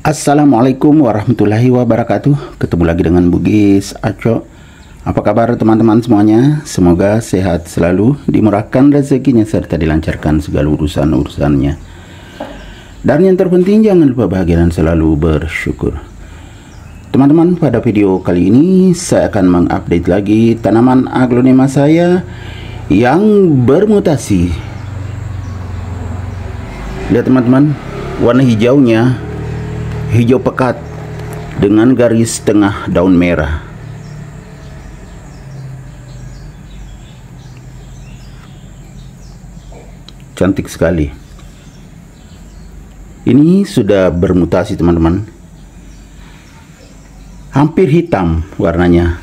Assalamualaikum warahmatullahi wabarakatuh. Ketemu lagi dengan Bugis Aco. Apa kabar teman-teman semuanya? Semoga sehat selalu, dimurahkan rezekinya serta dilancarkan segala urusan-urusannya. Dan yang terpenting jangan lupa bahagia dan selalu bersyukur. Teman-teman, pada video kali ini saya akan mengupdate lagi tanaman aglonema saya yang bermutasi. Lihat teman-teman, warna hijaunya hijau pekat dengan garis tengah daun merah. Cantik sekali. Ini sudah bermutasi teman-teman. Hampir hitam warnanya.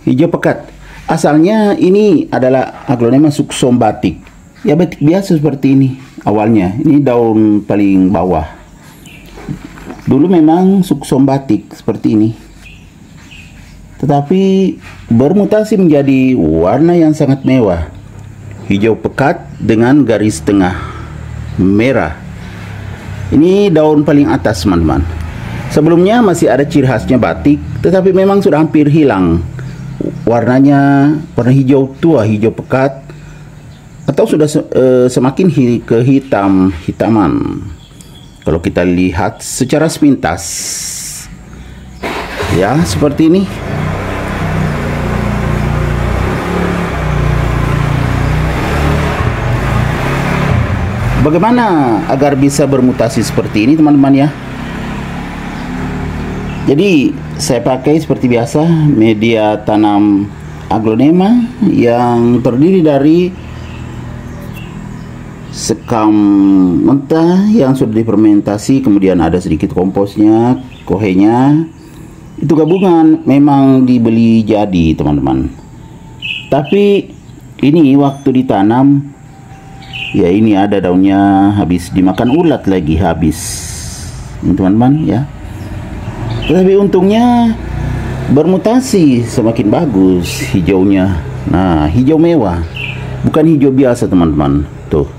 Hijau pekat. Asalnya ini adalah aglonema suksombatik. Ya, batik biasa seperti ini awalnya. Ini daun paling bawah. Dulu memang suksombatik seperti ini, tetapi bermutasi menjadi warna yang sangat mewah, hijau pekat dengan garis tengah merah. Ini daun paling atas teman-teman. Sebelumnya masih ada ciri khasnya batik, tetapi memang sudah hampir hilang warnanya, warna hijau tua, hijau pekat, atau sudah semakin kehitaman. Kalau kita lihat secara sepintas, ya seperti ini. Bagaimana agar bisa bermutasi seperti ini teman-teman ya? Jadi saya pakai seperti biasa media tanam aglonema yang terdiri dari sekam mentah yang sudah difermentasi, kemudian ada sedikit komposnya, kohenya. Itu gabungan memang dibeli jadi teman-teman. Tapi ini waktu ditanam, ya ini ada daunnya habis dimakan ulat lagi, habis teman-teman ya. Tapi untungnya bermutasi semakin bagus hijaunya. Nah, hijau mewah, bukan hijau biasa teman-teman. Tuh.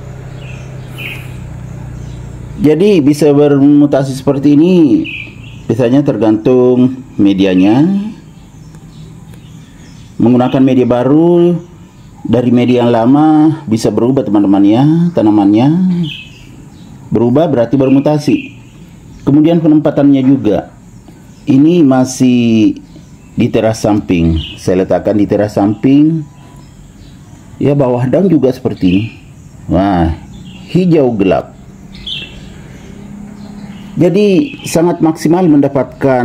Jadi bisa bermutasi seperti ini biasanya tergantung medianya. Menggunakan media baru dari media yang lama bisa berubah teman-teman ya, tanamannya berubah berarti bermutasi. Kemudian penempatannya juga. Ini masih di teras samping. Saya letakkan di teras samping. Ya, bawah daun juga seperti ini. Wah, hijau gelap. Jadi sangat maksimal mendapatkan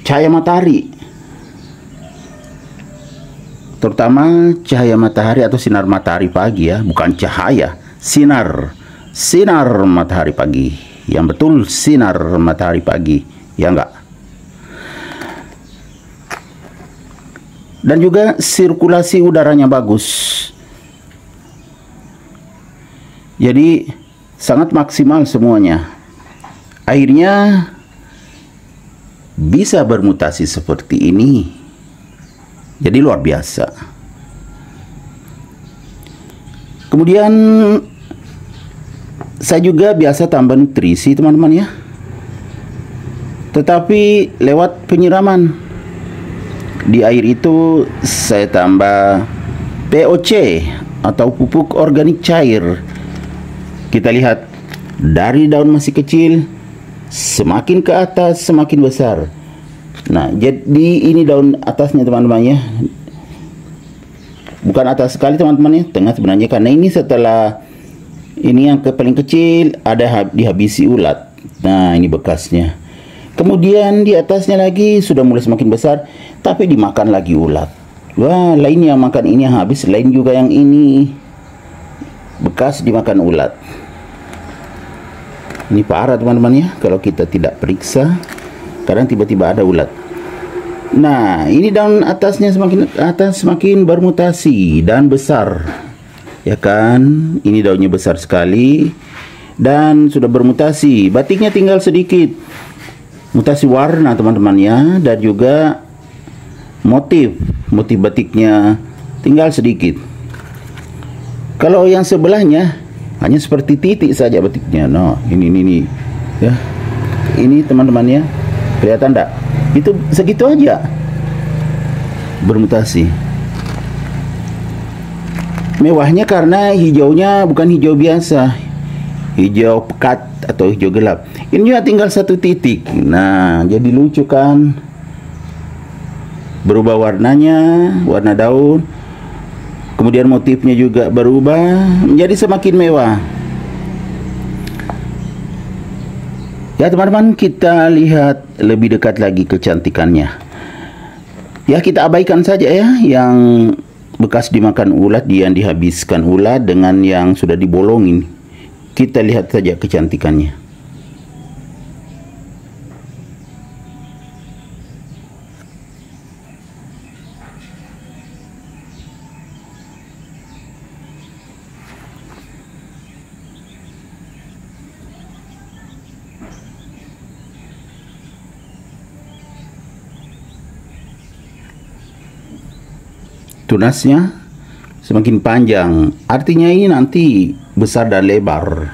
cahaya matahari, terutama cahaya matahari atau sinar matahari pagi ya, bukan cahaya, sinar matahari pagi, yang betul sinar matahari pagi, ya enggak? Dan juga sirkulasi udaranya bagus. Jadi sangat maksimal semuanya. Akhirnya bisa bermutasi seperti ini. Jadi luar biasa. Kemudian saya juga biasa tambah nutrisi teman-teman ya. Tetapi lewat penyiraman. Di air itu saya tambah POC atau pupuk organik cair. Kita lihat dari daun masih kecil, semakin ke atas semakin besar. Nah, jadi ini daun atasnya teman-teman ya. Bukan atas sekali teman-teman ya, tengah sebenarnya, karena ini setelah ini yang paling kecil ada dihabisi ulat. Nah, ini bekasnya. Kemudian di atasnya lagi sudah mulai semakin besar, tapi dimakan lagi ulat. Wah, lain yang makan ini yang habis, lain juga yang ini bekas dimakan ulat. Ini parah teman-teman ya, kalau kita tidak periksa, kadang tiba-tiba ada ulat. Nah, ini daun atasnya semakin atas semakin bermutasi dan besar. Ya kan? Ini daunnya besar sekali dan sudah bermutasi. Batiknya tinggal sedikit. Mutasi warna teman-teman ya, dan juga motif batiknya tinggal sedikit. Kalau yang sebelahnya Hanya seperti titik saja batiknya. Nah, ini ya. Ini teman-teman ya. Kelihatan enggak? Itu segitu aja. Bermutasi. Mewahnya karena hijaunya bukan hijau biasa. Hijau pekat atau hijau gelap. Ini juga tinggal satu titik. Nah, jadi lucu kan? Berubah warnanya, warna daun. Kemudian motifnya juga berubah menjadi semakin mewah. Ya teman-teman, kita lihat lebih dekat lagi kecantikannya. Ya, kita abaikan saja ya yang bekas dimakan ulat, yang dihabiskan ulat dengan yang sudah dibolongin. Kita lihat saja kecantikannya. Tunasnya semakin panjang, artinya ini nanti besar dan lebar.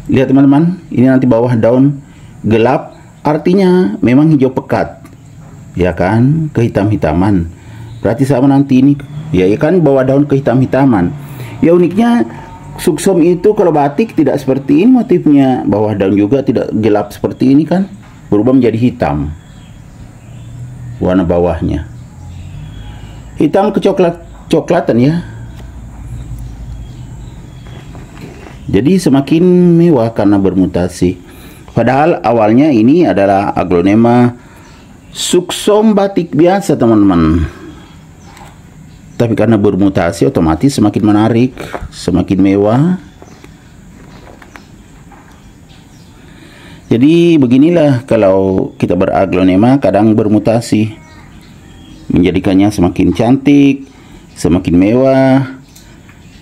Lihat teman-teman, ini nanti bawah daun gelap, artinya memang hijau pekat, ya kan, kehitam-hitaman. Berarti sama nanti ini, ya kan, bawah daun kehitam-hitaman. Ya uniknya suksom itu kalau batik tidak seperti ini motifnya, bawah daun juga tidak gelap seperti ini kan, berubah menjadi hitam. Warna bawahnya hitam kecoklatan ya. Jadi semakin mewah karena bermutasi. Padahal awalnya ini adalah aglonema suksom batik biasa teman-teman. Tapi karena bermutasi otomatis semakin menarik, semakin mewah. Jadi beginilah kalau kita beraglonema, kadang bermutasi, menjadikannya semakin cantik, semakin mewah.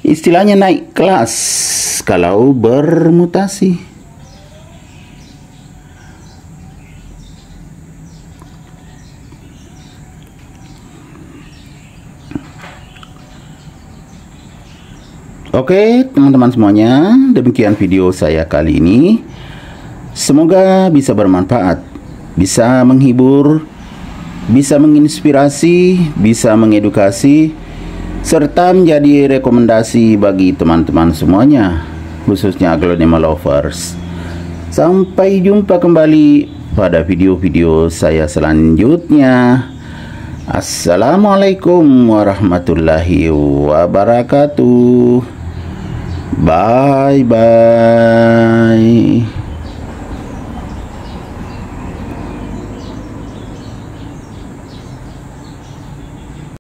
Istilahnya naik kelas kalau bermutasi. Oke teman-teman semuanya, demikian video saya kali ini. Semoga bisa bermanfaat, bisa menghibur, bisa menginspirasi, bisa mengedukasi, serta menjadi rekomendasi bagi teman-teman semuanya, khususnya aglonema lovers. Sampai jumpa kembali pada video-video saya selanjutnya. Assalamualaikum warahmatullahi wabarakatuh. Bye bye.